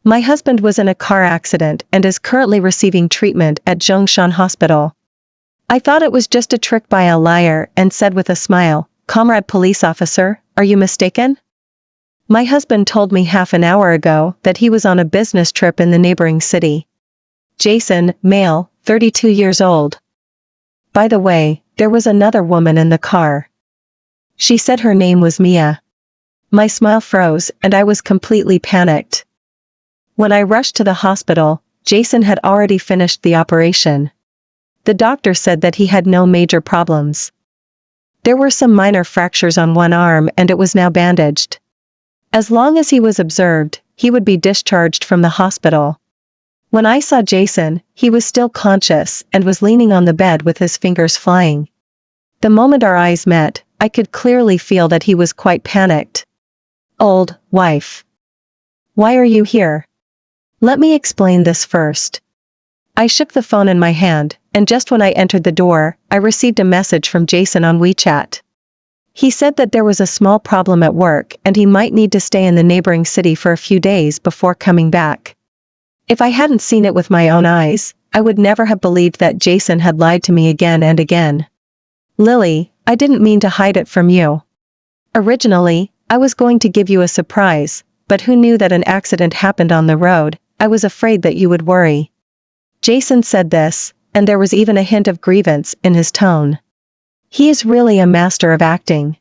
My husband was in a car accident and is currently receiving treatment at Zhongshan Hospital. I thought it was just a trick by a liar and said with a smile, "Comrade police officer, are you mistaken?" My husband told me half an hour ago that he was on a business trip in the neighboring city. Jason, male, 32 years old. By the way, there was another woman in the car. She said her name was Mia. My smile froze and I was completely panicked. When I rushed to the hospital, Jason had already finished the operation. The doctor said that he had no major problems. There were some minor fractures on one arm and it was now bandaged. As long as he was observed, he would be discharged from the hospital. When I saw Jason, he was still conscious and was leaning on the bed with his fingers flying. The moment our eyes met, I could clearly feel that he was quite panicked. "Old wife. Why are you here?" "Let me explain this first." I shook the phone in my hand, and just when I entered the door, I received a message from Jason on WeChat. He said that there was a small problem at work and he might need to stay in the neighboring city for a few days before coming back. If I hadn't seen it with my own eyes, I would never have believed that Jason had lied to me again and again. "Lily, I didn't mean to hide it from you. Originally, I was going to give you a surprise, but who knew that an accident happened on the road? I was afraid that you would worry." Jason said this, and there was even a hint of grievance in his tone. He is really a master of acting.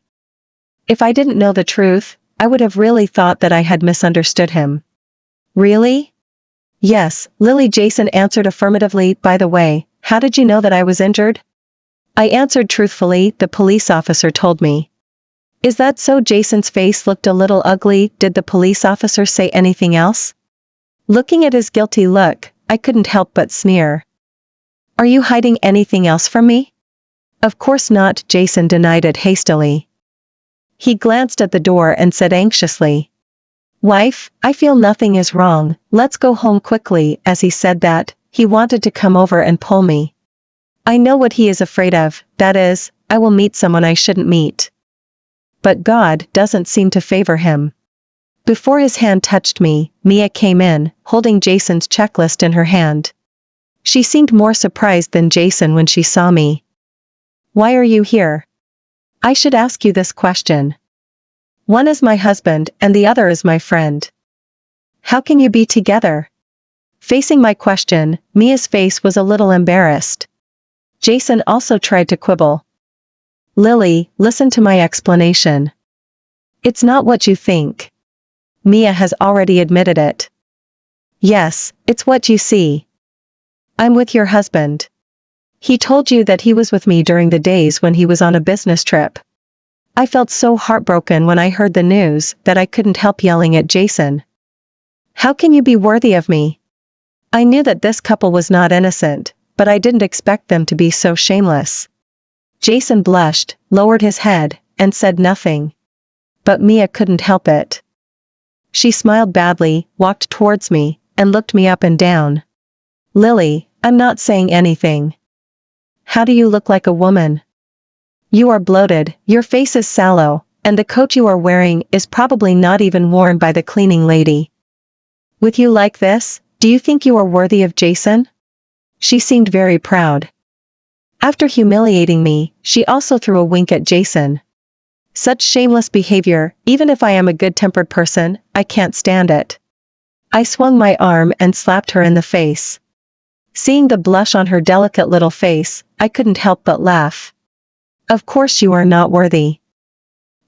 If I didn't know the truth, I would have really thought that I had misunderstood him. "Really?" "Yes, Lily." Jason answered affirmatively. "By the way, how did you know that I was injured?" I answered truthfully. "The police officer told me." "Is that so?" Jason's face looked a little ugly. "Did the police officer say anything else?" Looking at his guilty look, I couldn't help but sneer. "Are you hiding anything else from me?" "Of course not." Jason denied it hastily. He glanced at the door and said anxiously, "Wife, I feel nothing is wrong, let's go home quickly." As he said that, he wanted to come over and pull me. I know what he is afraid of, that is, I will meet someone I shouldn't meet. But God doesn't seem to favor him. Before his hand touched me, Mia came in, holding Jason's checklist in her hand. She seemed more surprised than Jason when she saw me. "Why are you here?" "I should ask you this question. One is my husband and the other is my friend. How can you be together?" Facing my question, Mia's face was a little embarrassed. Jason also tried to quibble. "Lily, listen to my explanation. It's not what you think. Mia has already admitted it." "Yes, it's what you see. I'm with your husband. He told you that he was with me during the days when he was on a business trip." I felt so heartbroken when I heard the news that I couldn't help yelling at Jason. "How can you be worthy of me?" I knew that this couple was not innocent, but I didn't expect them to be so shameless. Jason blushed, lowered his head, and said nothing. But Mia couldn't help it. She smiled badly, walked towards me, and looked me up and down. "Lily, I'm not saying anything. How do you look like a woman? You are bloated, your face is sallow, and the coat you are wearing is probably not even worn by the cleaning lady. With you like this, do you think you are worthy of Jason?" She seemed very proud. After humiliating me, she also threw a wink at Jason. Such shameless behavior, even if I am a good-tempered person, I can't stand it. I swung my arm and slapped her in the face. Seeing the blush on her delicate little face, I couldn't help but laugh. "Of course you are not worthy.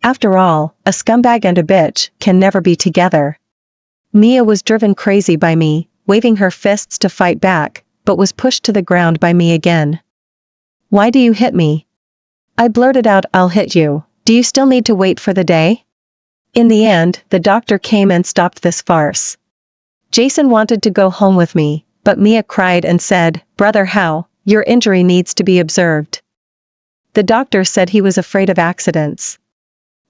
After all, a scumbag and a bitch can never be together." Mia was driven crazy by me, waving her fists to fight back, but was pushed to the ground by me again. "Why do you hit me?" I blurted out, "I'll hit you. Do you still need to wait for the day?" In the end, the doctor came and stopped this farce. Jason wanted to go home with me, but Mia cried and said, "Brother, how? Your injury needs to be observed." The doctor said he was afraid of accidents.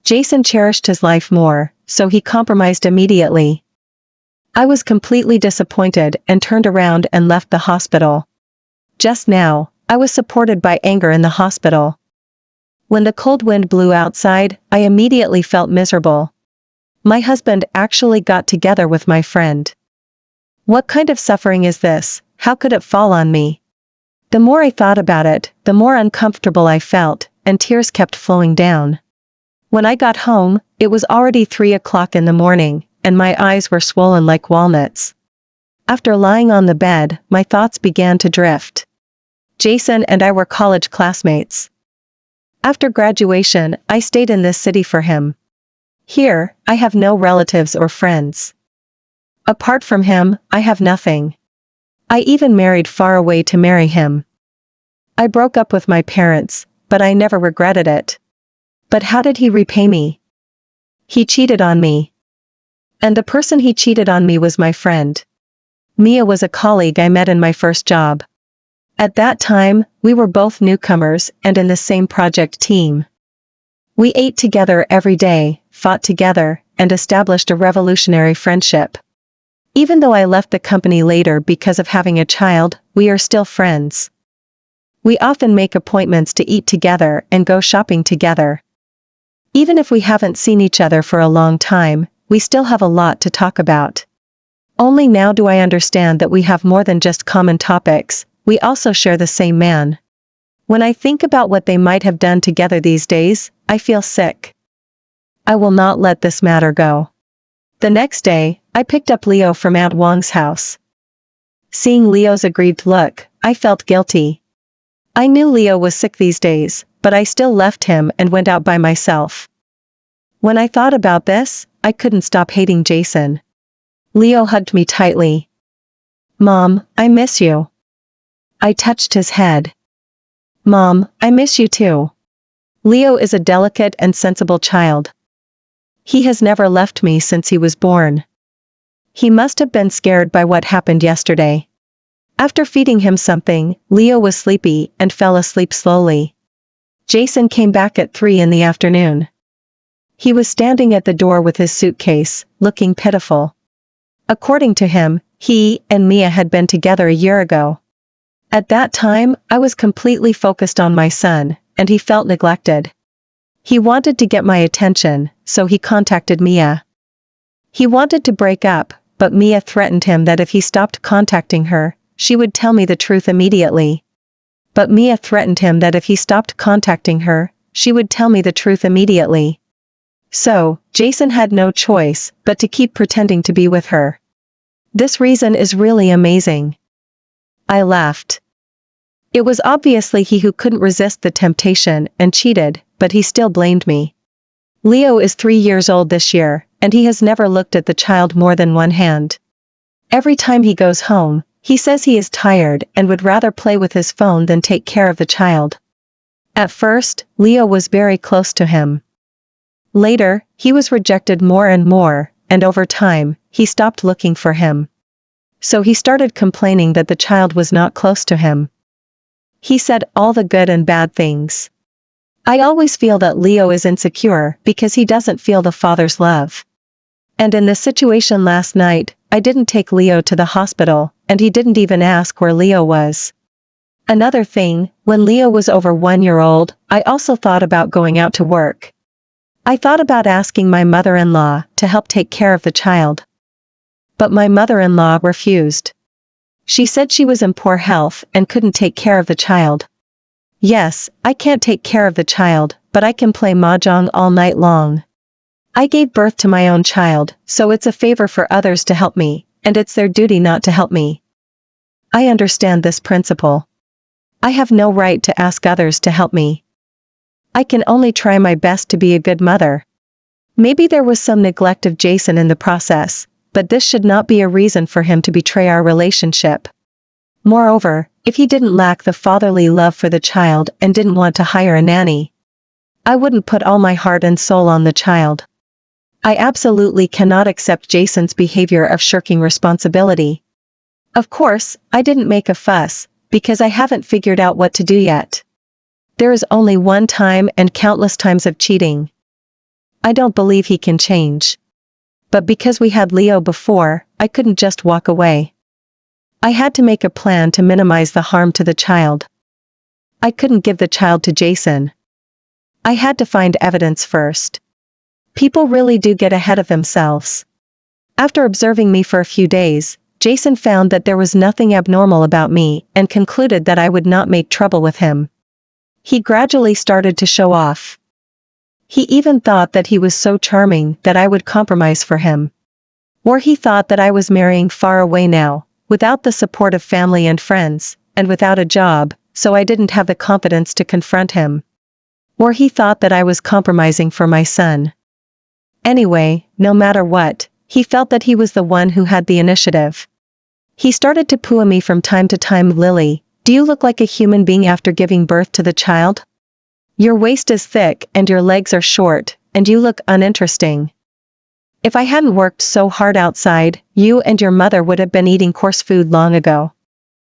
Jason cherished his life more, so he compromised immediately. I was completely disappointed and turned around and left the hospital. Just now, I was supported by anger in the hospital. When the cold wind blew outside, I immediately felt miserable. My husband actually got together with my friend. What kind of suffering is this? How could it fall on me? The more I thought about it, the more uncomfortable I felt, and tears kept flowing down. When I got home, it was already 3 o'clock in the morning, and my eyes were swollen like walnuts. After lying on the bed, my thoughts began to drift. Jason and I were college classmates. After graduation, I stayed in this city for him. Here, I have no relatives or friends. Apart from him, I have nothing. I even married far away to marry him. I broke up with my parents, but I never regretted it. But how did he repay me? He cheated on me. And the person he cheated on me was my friend. Mia was a colleague I met in my first job. At that time, we were both newcomers and in the same project team. We ate together every day, fought together, and established a revolutionary friendship. Even though I left the company later because of having a child, we are still friends. We often make appointments to eat together and go shopping together. Even if we haven't seen each other for a long time, we still have a lot to talk about. Only now do I understand that we have more than just common topics, we also share the same man. When I think about what they might have done together these days, I feel sick. I will not let this matter go. The next day, I picked up Leo from Aunt Wong's house. Seeing Leo's aggrieved look, I felt guilty. I knew Leo was sick these days, but I still left him and went out by myself. When I thought about this, I couldn't stop hating Jason. Leo hugged me tightly. "Mom, I miss you." I touched his head. "Mom, I miss you too." Leo is a delicate and sensible child. He has never left me since he was born. He must have been scared by what happened yesterday. After feeding him something, Leo was sleepy and fell asleep slowly. Jason came back at 3 in the afternoon. He was standing at the door with his suitcase, looking pitiful. According to him, he and Mia had been together a year ago. At that time, I was completely focused on my son, and he felt neglected. He wanted to get my attention, so he contacted Mia. He wanted to break up, but Mia threatened him that if he stopped contacting her, she would tell me the truth immediately. But Mia threatened him that if he stopped contacting her, she would tell me the truth immediately. So, Jason had no choice but to keep pretending to be with her. This reason is really amazing. I laughed. It was obviously he who couldn't resist the temptation and cheated, but he still blamed me. Leo is 3 years old this year, and he has never looked at the child more than one hand. Every time he goes home, he says he is tired and would rather play with his phone than take care of the child. At first, Leo was very close to him. Later, he was rejected more and more, and over time, he stopped looking for him. So he started complaining that the child was not close to him. He said all the good and bad things. I always feel that Leo is insecure because he doesn't feel the father's love. And in this situation last night, I didn't take Leo to the hospital, and he didn't even ask where Leo was. Another thing, when Leo was over 1 year old, I also thought about going out to work. I thought about asking my mother-in-law to help take care of the child. But my mother-in-law refused. She said she was in poor health and couldn't take care of the child. Yes, I can't take care of the child, but I can play mahjong all night long. I gave birth to my own child, so it's a favor for others to help me, and it's their duty not to help me. I understand this principle. I have no right to ask others to help me. I can only try my best to be a good mother. Maybe there was some neglect of Jason in the process, but this should not be a reason for him to betray our relationship. Moreover, if he didn't lack the fatherly love for the child and didn't want to hire a nanny, I wouldn't put all my heart and soul on the child. I absolutely cannot accept Jason's behavior of shirking responsibility. Of course, I didn't make a fuss, because I haven't figured out what to do yet. There is only one time and countless times of cheating. I don't believe he can change. But because we had Leo before, I couldn't just walk away. I had to make a plan to minimize the harm to the child. I couldn't give the child to Jason. I had to find evidence first. People really do get ahead of themselves. After observing me for a few days, Jason found that there was nothing abnormal about me and concluded that I would not make trouble with him. He gradually started to show off. He even thought that he was so charming that I would compromise for him. Or he thought that I was marrying far away now, without the support of family and friends, and without a job, so I didn't have the confidence to confront him. Or he thought that I was compromising for my son. Anyway, no matter what, he felt that he was the one who had the initiative. He started to poo me from time to time. Lily, do you look like a human being after giving birth to the child? Your waist is thick and your legs are short, and you look uninteresting. If I hadn't worked so hard outside, you and your mother would have been eating coarse food long ago.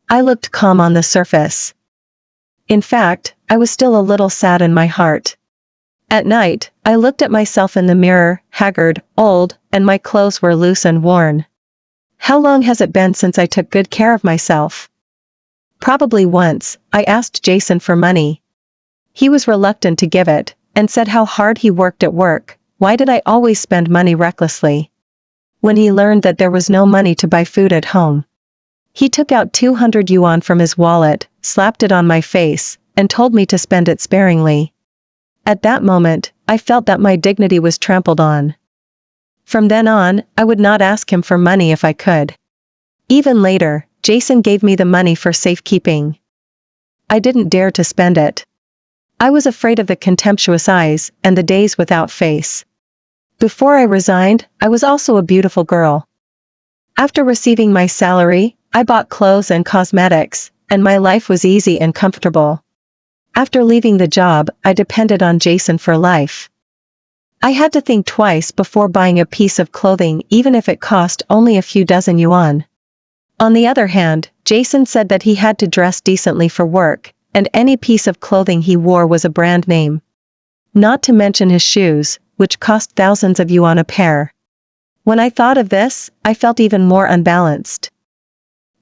I looked calm on the surface. In fact, I was still a little sad in my heart. At night, I looked at myself in the mirror, haggard, old, and my clothes were loose and worn. How long has it been since I took good care of myself? Probably once, I asked Jason for money. He was reluctant to give it, and said how hard he worked at work. Why did I always spend money recklessly? When he learned that there was no money to buy food at home, he took out 200 yuan from his wallet, slapped it on my face, and told me to spend it sparingly. At that moment, I felt that my dignity was trampled on. From then on, I would not ask him for money if I could. Even later, Jason gave me the money for safekeeping. I didn't dare to spend it. I was afraid of the contemptuous eyes and the days without face. Before I resigned, I was also a beautiful girl. After receiving my salary, I bought clothes and cosmetics, and my life was easy and comfortable. After leaving the job, I depended on Jason for life. I had to think twice before buying a piece of clothing even if it cost only a few dozen yuan. On the other hand, Jason said that he had to dress decently for work, and any piece of clothing he wore was a brand name. Not to mention his shoes, which cost thousands of yuan a pair. When I thought of this, I felt even more unbalanced.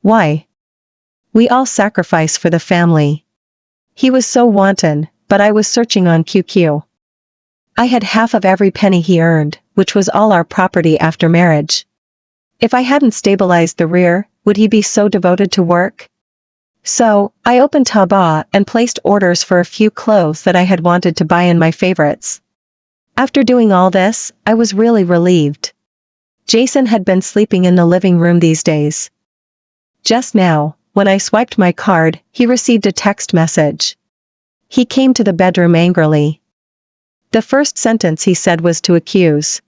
Why? We all sacrifice for the family. He was so wanton, but I was searching on QQ. I had half of every penny he earned, which was all our property after marriage. If I hadn't stabilized the rear, would he be so devoted to work? So, I opened Taobao and placed orders for a few clothes that I had wanted to buy in my favorites. After doing all this, I was really relieved. Jason had been sleeping in the living room these days. Just now, when I swiped my card, he received a text message. He came to the bedroom angrily. The first sentence he said was to accuse.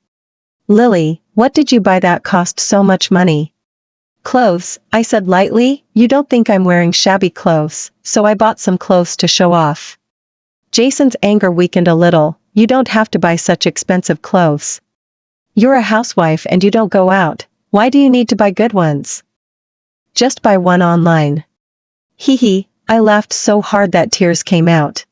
Lily, what did you buy that cost so much money? Clothes, I said lightly. You don't think I'm wearing shabby clothes, so I bought some clothes to show off. Jason's anger weakened a little. You don't have to buy such expensive clothes. You're a housewife and you don't go out. Why do you need to buy good ones? Just buy one online. Hee, I laughed so hard that tears came out.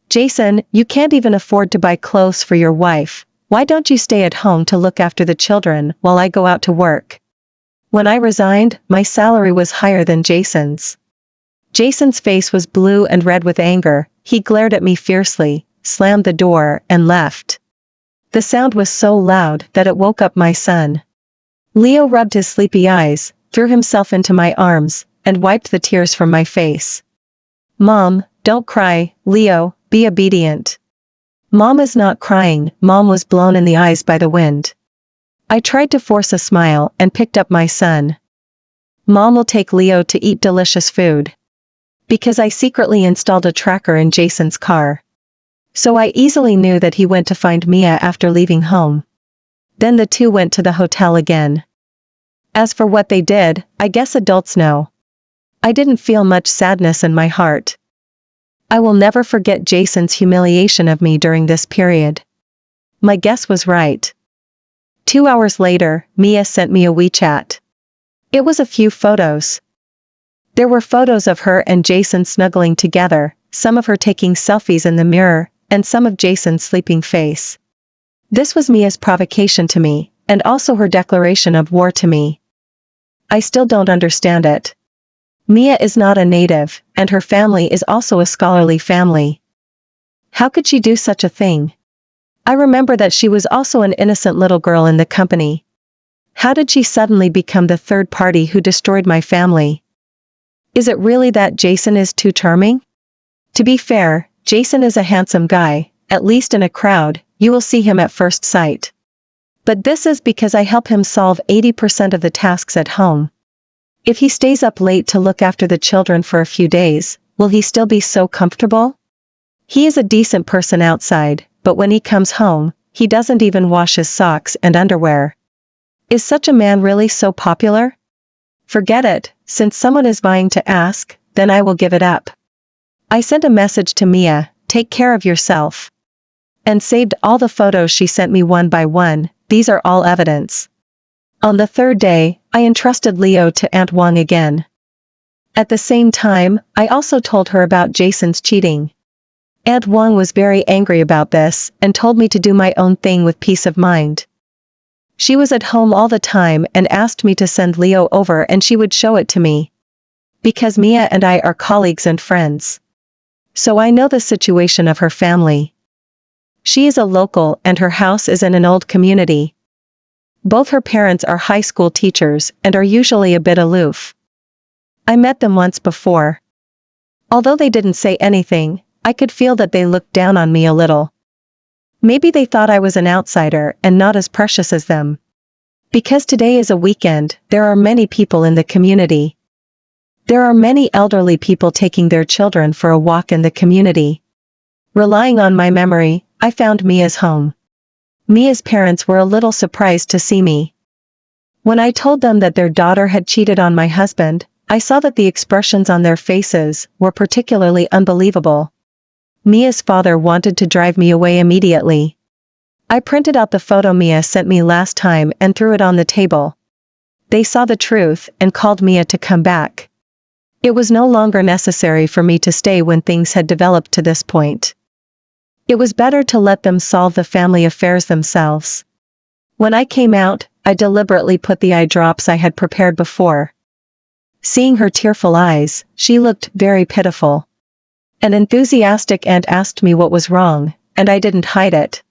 Jason, you can't even afford to buy clothes for your wife. Why don't you stay at home to look after the children while I go out to work? When I resigned, my salary was higher than Jason's. Jason's face was blue and red with anger. He glared at me fiercely, slammed the door, and left. The sound was so loud that it woke up my son. Leo rubbed his sleepy eyes, threw himself into my arms, and wiped the tears from my face. Mom, don't cry, Leo, be obedient. Mom is not crying. Mom was blown in the eyes by the wind. I tried to force a smile and picked up my son. Mom will take Leo to eat delicious food. Because I secretly installed a tracker in Jason's car. So I easily knew that he went to find Mia after leaving home. Then the two went to the hotel again. As for what they did, I guess adults know. I didn't feel much sadness in my heart. I will never forget Jason's humiliation of me during this period. My guess was right. 2 hours later, Mia sent me a WeChat. It was a few photos. There were photos of her and Jason snuggling together, some of her taking selfies in the mirror, and some of Jason's sleeping face. This was Mia's provocation to me, and also her declaration of war to me. I still don't understand it. Mia is not a native, and her family is also a scholarly family. How could she do such a thing? I remember that she was also an innocent little girl in the company. How did she suddenly become the third party who destroyed my family? Is it really that Jason is too charming? To be fair, Jason is a handsome guy, at least in a crowd, you will see him at first sight. But this is because I help him solve 80% of the tasks at home. If he stays up late to look after the children for a few days, will he still be so comfortable? He is a decent person outside, but when he comes home, he doesn't even wash his socks and underwear. Is such a man really so popular? Forget it, since someone is vying to ask, then I will give it up. I sent a message to Mia, take care of yourself. And saved all the photos she sent me one by one, these are all evidence. On the third day, I entrusted Leo to Aunt Wang again. At the same time, I also told her about Jason's cheating. Aunt Wang was very angry about this, and told me to do my own thing with peace of mind. She was at home all the time and asked me to send Leo over and she would show it to me. Because Mia and I are colleagues and friends. So I know the situation of her family. She is a local and her house is in an old community. Both her parents are high school teachers and are usually a bit aloof. I met them once before. Although they didn't say anything, I could feel that they looked down on me a little. Maybe they thought I was an outsider and not as precious as them. Because today is a weekend, there are many people in the community. There are many elderly people taking their children for a walk in the community. Relying on my memory, I found Mia's home. Mia's parents were a little surprised to see me. When I told them that their daughter had cheated on my husband, I saw that the expressions on their faces were particularly unbelievable. Mia's father wanted to drive me away immediately. I printed out the photo Mia sent me last time and threw it on the table. They saw the truth and called Mia to come back. It was no longer necessary for me to stay when things had developed to this point. It was better to let them solve the family affairs themselves. When I came out, I deliberately put the eye drops I had prepared before. Seeing her tearful eyes, she looked very pitiful. An enthusiastic aunt asked me what was wrong, and I didn't hide it.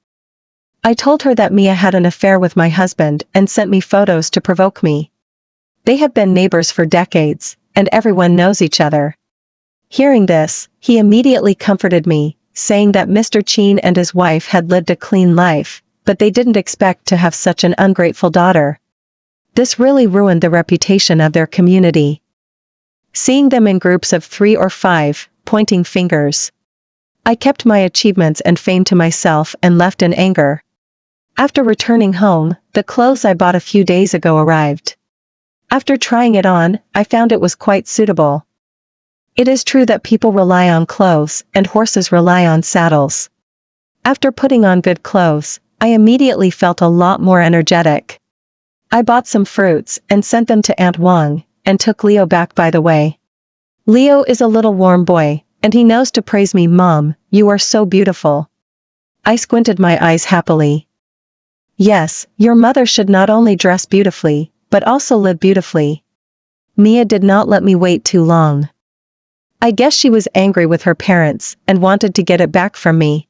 I told her that Mia had an affair with my husband and sent me photos to provoke me. They have been neighbors for decades, and everyone knows each other. Hearing this, he immediately comforted me, saying that Mr. Chin and his wife had lived a clean life, but they didn't expect to have such an ungrateful daughter. This really ruined the reputation of their community. Seeing them in groups of 3 or 5, pointing fingers. I kept my achievements and fame to myself and left in anger. After returning home, the clothes I bought a few days ago arrived. After trying it on, I found it was quite suitable. It is true that people rely on clothes and horses rely on saddles. After putting on good clothes, I immediately felt a lot more energetic. I bought some fruits and sent them to Aunt Wang, and took Leo back by the way. Leo is a little warm boy, and he knows to praise me. Mom, you are so beautiful. I squinted my eyes happily. Yes, your mother should not only dress beautifully, but also live beautifully. Mia did not let me wait too long. I guess she was angry with her parents, and wanted to get it back from me.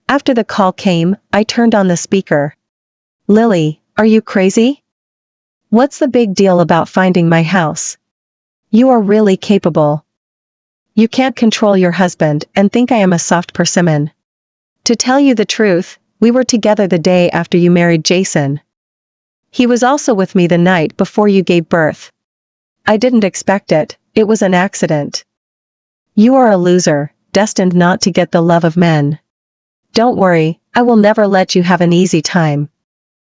After the call came, I turned on the speaker. Lily, are you crazy? What's the big deal about finding my house? You are really capable. You can't control your husband and think I am a soft persimmon. To tell you the truth, we were together the day after you married Jason. He was also with me the night before you gave birth. I didn't expect it, it was an accident. You are a loser, destined not to get the love of men. Don't worry, I will never let you have an easy time.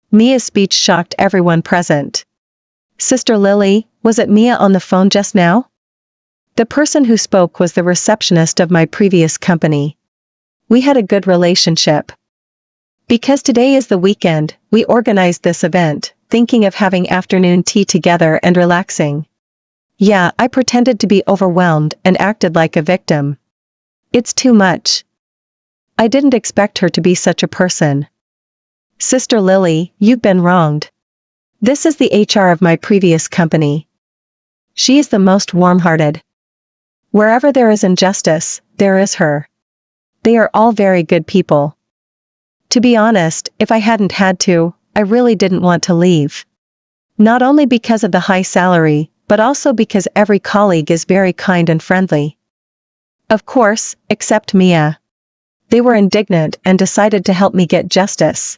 Mia's speech shocked everyone present. Sister Lily, was it Mia on the phone just now? The person who spoke was the receptionist of my previous company. We had a good relationship. Because today is the weekend, we organized this event, thinking of having afternoon tea together and relaxing. Yeah, I pretended to be overwhelmed and acted like a victim. It's too much. I didn't expect her to be such a person. Sister Lily, you've been wronged. This is the HR of my previous company. She is the most warm-hearted. Wherever there is injustice, there is her. They are all very good people. To be honest, if I hadn't had to, I really didn't want to leave. Not only because of the high salary, but also because every colleague is very kind and friendly. Of course, except Mia. They were indignant and decided to help me get justice.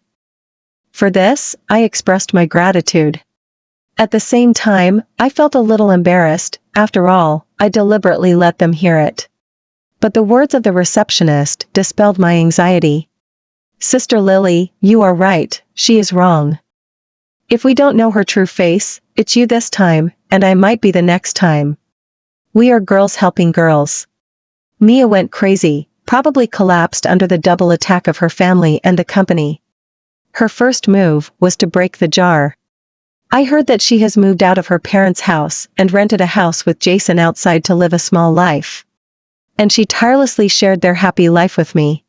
For this, I expressed my gratitude. At the same time, I felt a little embarrassed. After all, I deliberately let them hear it. But the words of the receptionist dispelled my anxiety. Sister Lily, you are right, she is wrong. If we don't know her true face, it's you this time, and I might be the next time. We are girls helping girls. Mia went crazy, probably collapsed under the double attack of her family and the company. Her first move was to break the jar. I heard that she has moved out of her parents' house and rented a house with Jason outside to live a small life. And she tirelessly shared their happy life with me.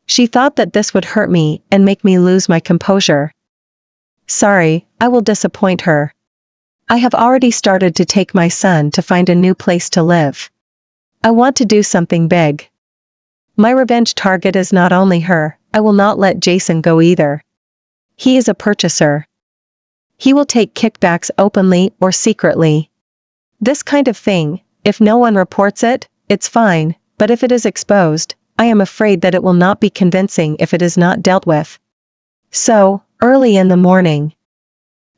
She thought that this would hurt me and make me lose my composure. Sorry, I will disappoint her. I have already started to take my son to find a new place to live. I want to do something big. My revenge target is not only her, I will not let Jason go either. He is a purchaser. He will take kickbacks openly or secretly. This kind of thing, if no one reports it, it's fine, but if it is exposed, I am afraid that it will not be convincing if it is not dealt with. So, early in the morning,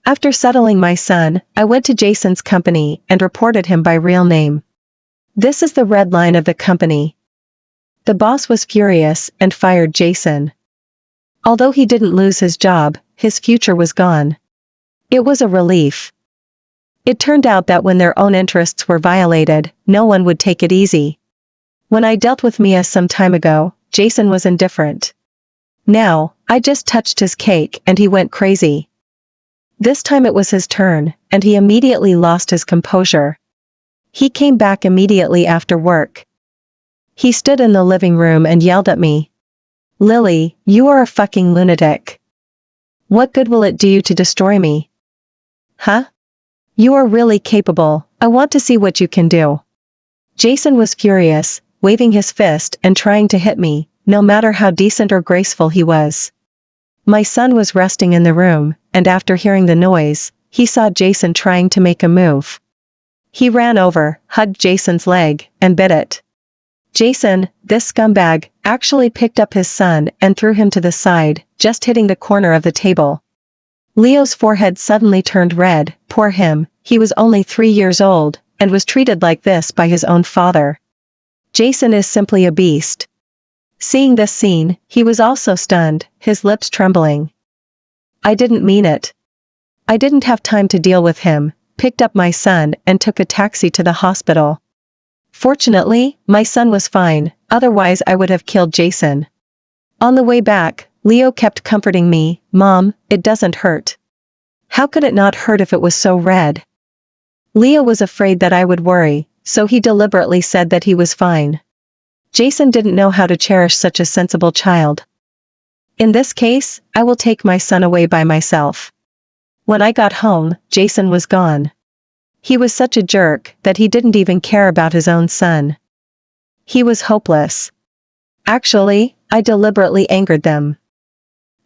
after settling my son, I went to Jason's company and reported him by real name. This is the red line of the company. The boss was furious and fired Jason. Although he didn't lose his job, his future was gone. It was a relief. It turned out that when their own interests were violated, no one would take it easy. When I dealt with Mia some time ago, Jason was indifferent. Now, I just touched his cake and he went crazy. This time it was his turn, and he immediately lost his composure. He came back immediately after work. He stood in the living room and yelled at me. Lily, you are a fucking lunatic. What good will it do you to destroy me? Huh? You are really capable, I want to see what you can do. Jason was furious, waving his fist and trying to hit me, no matter how decent or graceful he was. My son was resting in the room, and after hearing the noise, he saw Jason trying to make a move. He ran over, hugged Jason's leg, and bit it. Jason, this scumbag, actually picked up his son and threw him to the side, just hitting the corner of the table. Leo's forehead suddenly turned red. Poor him, he was only 3 years old, and was treated like this by his own father. Jason is simply a beast. Seeing this scene, he was also stunned, his lips trembling. I didn't mean it. I didn't have time to deal with him, picked up my son and took a taxi to the hospital. Fortunately, my son was fine, otherwise I would have killed Jason. On the way back, Leo kept comforting me, Mom, it doesn't hurt. How could it not hurt if it was so red? Leo was afraid that I would worry, so he deliberately said that he was fine. Jason didn't know how to cherish such a sensible child. In this case, I will take my son away by myself. When I got home, Jason was gone. He was such a jerk that he didn't even care about his own son. He was hopeless. Actually, I deliberately angered them.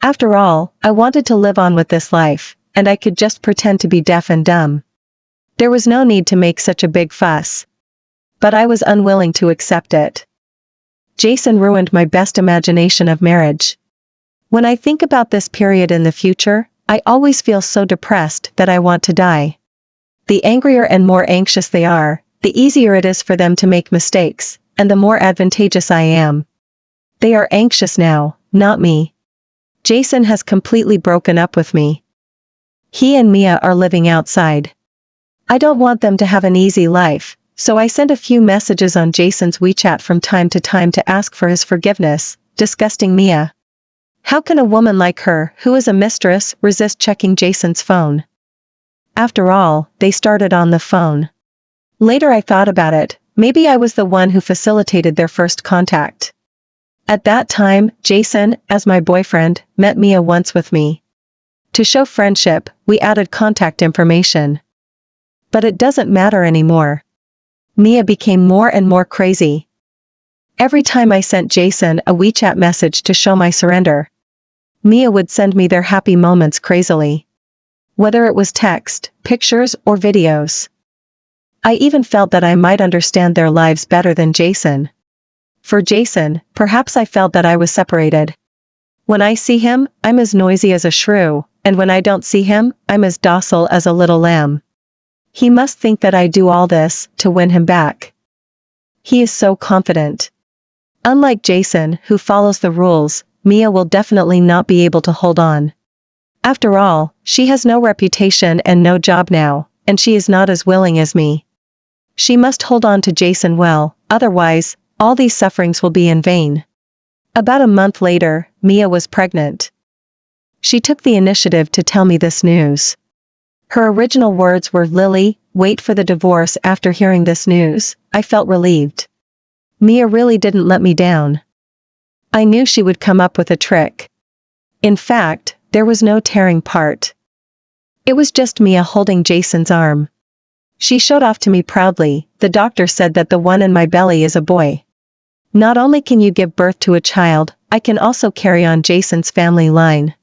After all, I wanted to live on with this life, and I could just pretend to be deaf and dumb. There was no need to make such a big fuss. But I was unwilling to accept it. Jason ruined my best imagination of marriage. When I think about this period in the future, I always feel so depressed that I want to die. The angrier and more anxious they are, the easier it is for them to make mistakes, and the more advantageous I am. They are anxious now, not me. Jason has completely broken up with me. He and Mia are living outside. I don't want them to have an easy life, so I send a few messages on Jason's WeChat from time to ask for his forgiveness, disgusting Mia. How can a woman like her, who is a mistress, resist checking Jason's phone? After all, they started on the phone. Later I thought about it, maybe I was the one who facilitated their first contact. At that time, Jason, as my boyfriend, met Mia once with me. To show friendship, we added contact information. But it doesn't matter anymore. Mia became more and more crazy. Every time I sent Jason a WeChat message to show my surrender, Mia would send me their happy moments crazily. whether it was text, pictures, or videos. I even felt that I might understand their lives better than Jason. For Jason, perhaps I felt that I was separated. When I see him, I'm as noisy as a shrew, and when I don't see him, I'm as docile as a little lamb. He must think that I do all this to win him back. He is so confident. Unlike Jason, who follows the rules, Mia will definitely not be able to hold on. After all, she has no reputation and no job now, and she is not as willing as me. She must hold on to Jason well, otherwise, all these sufferings will be in vain. About a month later, Mia was pregnant. She took the initiative to tell me this news. Her original words were, "Lily, wait for the divorce." After hearing this news, I felt relieved. Mia really didn't let me down. I knew she would come up with a trick. In fact, there was no tearing part. It was just Mia holding Jason's arm. She showed off to me proudly. "The doctor said that the one in my belly is a boy. Not only can you give birth to a child, I can also carry on Jason's family line."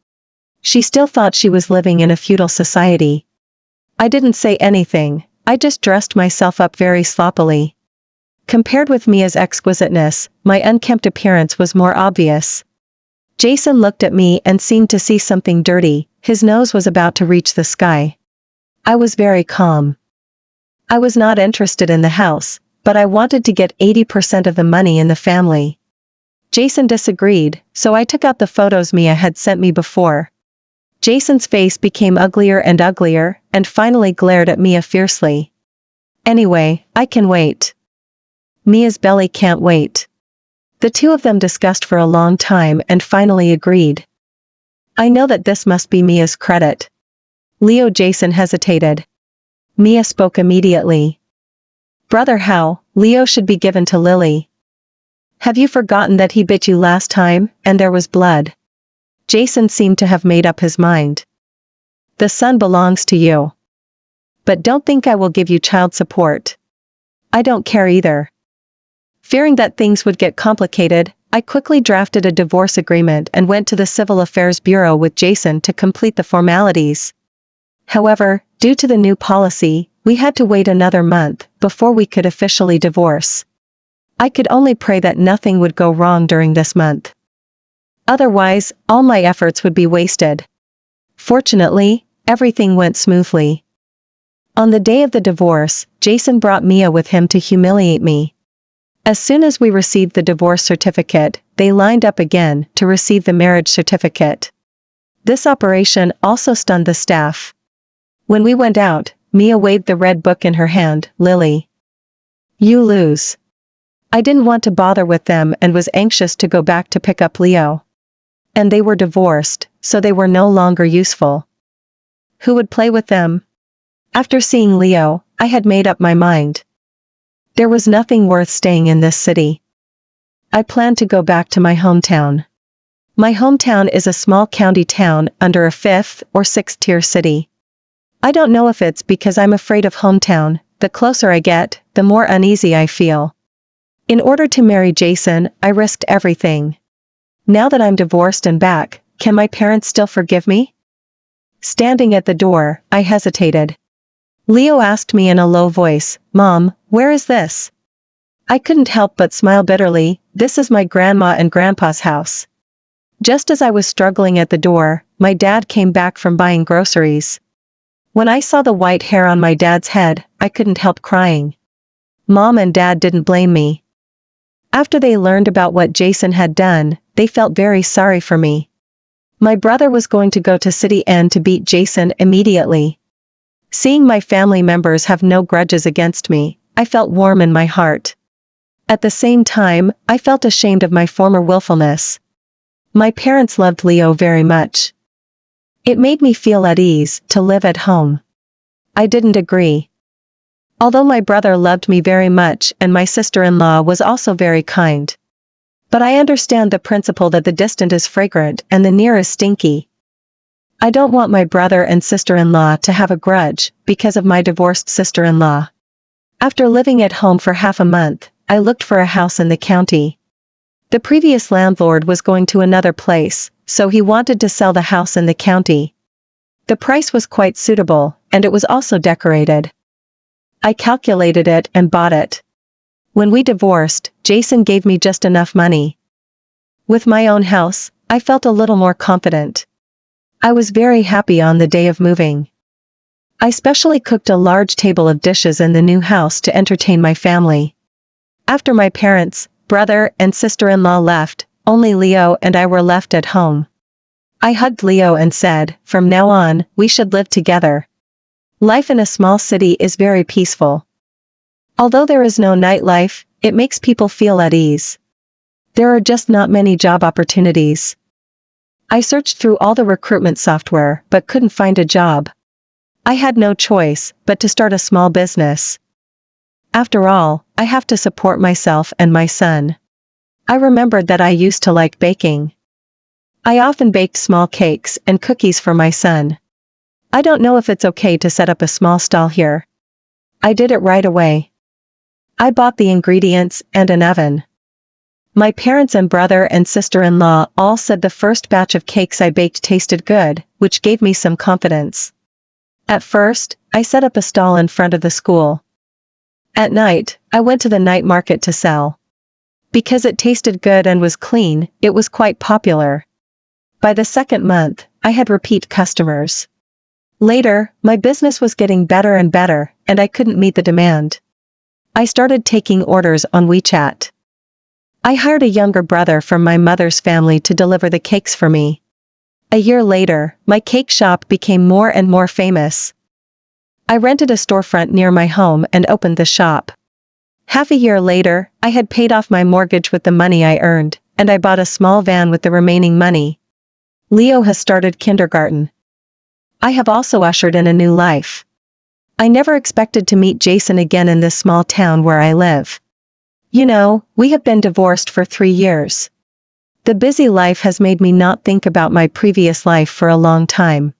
She still thought she was living in a feudal society. I didn't say anything, I just dressed myself up very sloppily. Compared with Mia's exquisiteness, my unkempt appearance was more obvious. Jason looked at me and seemed to see something dirty. His nose was about to reach the sky. I was very calm. I was not interested in the house, but I wanted to get 80% of the money in the family. Jason disagreed, so I took out the photos Mia had sent me before. Jason's face became uglier and uglier, and finally glared at Mia fiercely. "Anyway, I can wait." Mia's belly can't wait. The two of them discussed for a long time and finally agreed. I know that this must be Mia's credit. Leo. Jason hesitated. Mia spoke immediately. "Brother, how? Leo should be given to Lily. Have you forgotten that he bit you last time, and there was blood?" Jason seemed to have made up his mind. "The son belongs to you. But don't think I will give you child support. I don't care either." Fearing that things would get complicated, I quickly drafted a divorce agreement and went to the Civil Affairs Bureau with Jason to complete the formalities. However, due to the new policy, we had to wait another month before we could officially divorce. I could only pray that nothing would go wrong during this month. Otherwise, all my efforts would be wasted. Fortunately, everything went smoothly. On the day of the divorce, Jason brought Mia with him to humiliate me. As soon as we received the divorce certificate, they lined up again to receive the marriage certificate. This operation also stunned the staff. When we went out, Mia waved the red book in her hand. "Lily, you lose." I didn't want to bother with them and was anxious to go back to pick up Leo. And they were divorced, so they were no longer useful. Who would play with them? After seeing Leo, I had made up my mind. There was nothing worth staying in this city. I planned to go back to my hometown. My hometown is a small county town under a 5th or 6th tier city. I don't know if it's because I'm afraid of hometown. The closer I get, the more uneasy I feel. In order to marry Jason, I risked everything. Now that I'm divorced and back, can my parents still forgive me? Standing at the door, I hesitated. Leo asked me in a low voice, "Mom, where is this?" I couldn't help but smile bitterly. "This is my grandma and grandpa's house." Just as I was struggling at the door, my dad came back from buying groceries. When I saw the white hair on my dad's head, I couldn't help crying. Mom and Dad didn't blame me. After they learned about what Jason had done, they felt very sorry for me. My brother was going to go to City End to beat Jason immediately. Seeing my family members have no grudges against me, I felt warm in my heart. At the same time, I felt ashamed of my former willfulness. My parents loved Leo very much. It made me feel at ease to live at home. I didn't agree. Although my brother loved me very much and my sister-in-law was also very kind. But I understand the principle that the distant is fragrant and the near is stinky. I don't want my brother and sister-in-law to have a grudge because of my divorced sister-in-law. After living at home for half a month, I looked for a house in the county. The previous landlord was going to another place, so he wanted to sell the house in the county. The price was quite suitable, and it was also decorated. I calculated it and bought it. When we divorced, Jason gave me just enough money. With my own house, I felt a little more confident. I was very happy on the day of moving. I specially cooked a large table of dishes in the new house to entertain my family. After my parents, brother, and sister-in-law left, only Leo and I were left at home. I hugged Leo and said, "From now on, we should live together." Life in a small city is very peaceful. Although there is no nightlife, it makes people feel at ease. There are just not many job opportunities. I searched through all the recruitment software but couldn't find a job. I had no choice but to start a small business. After all, I have to support myself and my son. I remembered that I used to like baking. I often baked small cakes and cookies for my son. I don't know if it's okay to set up a small stall here. I did it right away. I bought the ingredients and an oven. My parents and brother and sister-in-law all said the first batch of cakes I baked tasted good, which gave me some confidence. At first, I set up a stall in front of the school. At night, I went to the night market to sell. Because it tasted good and was clean, it was quite popular. By the second month, I had repeat customers. Later, my business was getting better and better, and I couldn't meet the demand. I started taking orders on WeChat. I hired a younger brother from my mother's family to deliver the cakes for me. A year later, my cake shop became more and more famous. I rented a storefront near my home and opened the shop. Half a year later, I had paid off my mortgage with the money I earned, and I bought a small van with the remaining money. Leo has started kindergarten. I have also ushered in a new life. I never expected to meet Jason again in this small town where I live. You know, we have been divorced for 3 years. The busy life has made me not think about my previous life for a long time.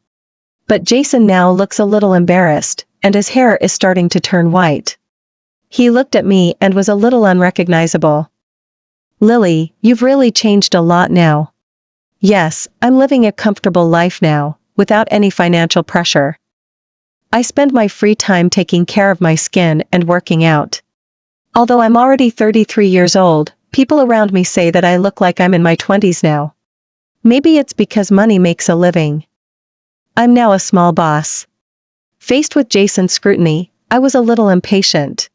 But Jason now looks a little embarrassed, and his hair is starting to turn white. He looked at me and was a little unrecognizable. "Lily, you've really changed a lot now." "Yes, I'm living a comfortable life now, without any financial pressure. I spend my free time taking care of my skin and working out. Although I'm already 33 years old, people around me say that I look like I'm in my 20s now. Maybe it's because money makes a living. I'm now a small boss." Faced with Jason's scrutiny, I was a little impatient.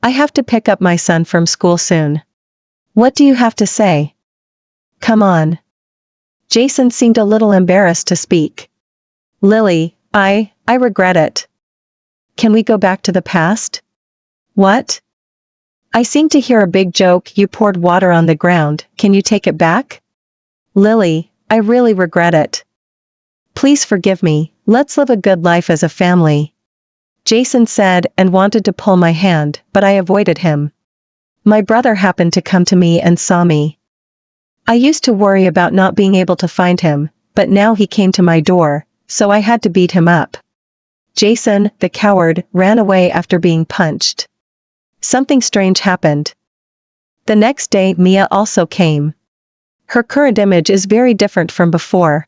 "I have to pick up my son from school soon. What do you have to say? Come on." Jason seemed a little embarrassed to speak. "Lily, I regret it. Can we go back to the past?" "What?" "I seem to hear a big joke. You poured water on the ground. Can you take it back?" "Lily, I really regret it. Please forgive me. Let's live a good life as a family," Jason said and wanted to pull my hand, but I avoided him. My brother happened to come to me and saw me. I used to worry about not being able to find him, but now he came to my door, so I had to beat him up. Jason, the coward, ran away after being punched. Something strange happened. The next day Mia also came. Her current image is very different from before.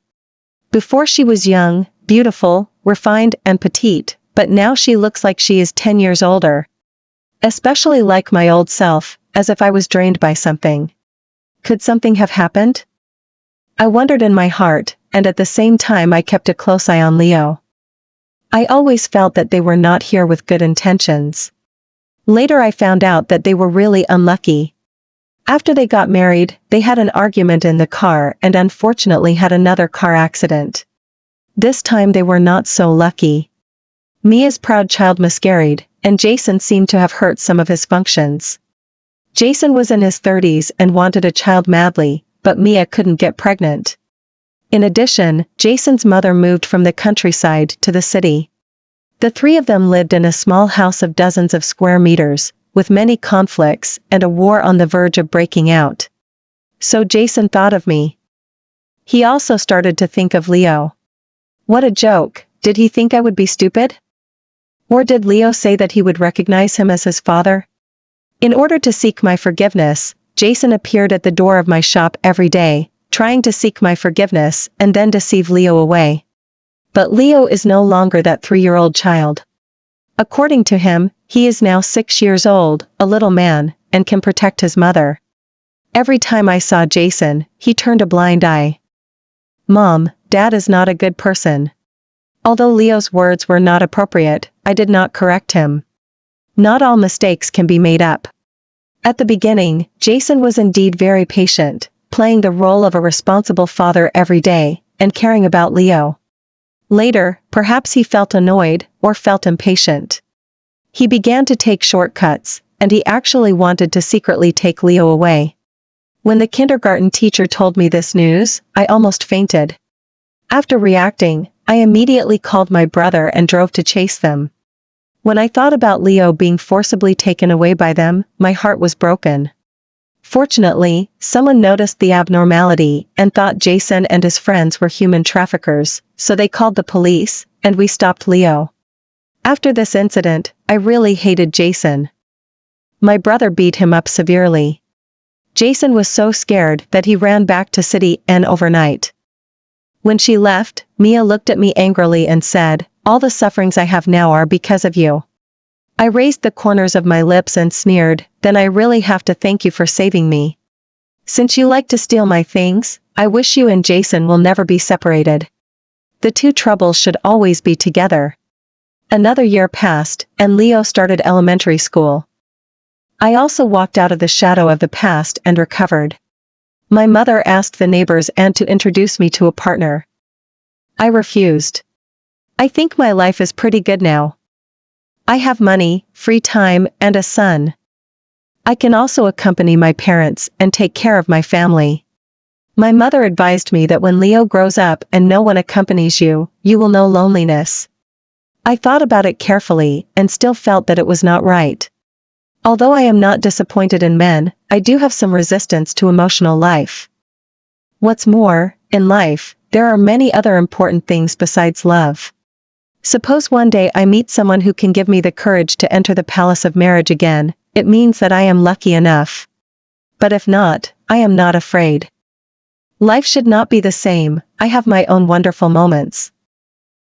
Before she was young, beautiful, refined, and petite, but now she looks like she is 10 years older. Especially like my old self, as if I was drained by something. Could something have happened? I wondered in my heart, and at the same time I kept a close eye on Leo. I always felt that they were not here with good intentions. Later I found out that they were really unlucky. After they got married, they had an argument in the car and unfortunately had another car accident. This time they were not so lucky. Mia's proud child miscarried, and Jason seemed to have hurt some of his functions. Jason was in his 30s and wanted a child madly, but Mia couldn't get pregnant. In addition, Jason's mother moved from the countryside to the city. The three of them lived in a small house of dozens of square meters, with many conflicts and a war on the verge of breaking out. So Jason thought of me. He also started to think of Leo. What a joke, did he think I would be stupid? Or did Leo say that he would recognize him as his father? In order to seek my forgiveness, Jason appeared at the door of my shop every day, trying to seek my forgiveness and then deceive Leo away. But Leo is no longer that 3-year-old child. According to him, he is now 6 years old, a little man, and can protect his mother. Every time I saw Jason, he turned a blind eye. Mom, Dad is not a good person. Although Leo's words were not appropriate, I did not correct him. Not all mistakes can be made up. At the beginning, Jason was indeed very patient, playing the role of a responsible father every day, and caring about Leo. Later, perhaps he felt annoyed, or felt impatient. He began to take shortcuts, and he actually wanted to secretly take Leo away. When the kindergarten teacher told me this news, I almost fainted. After reacting, I immediately called my brother and drove to chase them. When I thought about Leo being forcibly taken away by them, my heart was broken. Fortunately, someone noticed the abnormality and thought Jason and his friends were human traffickers, so they called the police, and we stopped Leo. After this incident, I really hated Jason. My brother beat him up severely. Jason was so scared that he ran back to City N overnight. When she left, Mia looked at me angrily and said, "All the sufferings I have now are because of you." I raised the corners of my lips and sneered, "Then I really have to thank you for saving me. Since you like to steal my things, I wish you and Jason will never be separated. The two troubles should always be together." Another year passed, and Leo started elementary school. I also walked out of the shadow of the past and recovered. My mother asked the neighbor's aunt to introduce me to a partner. I refused. I think my life is pretty good now. I have money, free time, and a son. I can also accompany my parents and take care of my family. My mother advised me that when Leo grows up and no one accompanies you, you will know loneliness. I thought about it carefully and still felt that it was not right. Although I am not disappointed in men, I do have some resistance to emotional life. What's more, in life, there are many other important things besides love. Suppose one day I meet someone who can give me the courage to enter the palace of marriage again, it means that I am lucky enough. But if not, I am not afraid. Life should not be the same, I have my own wonderful moments.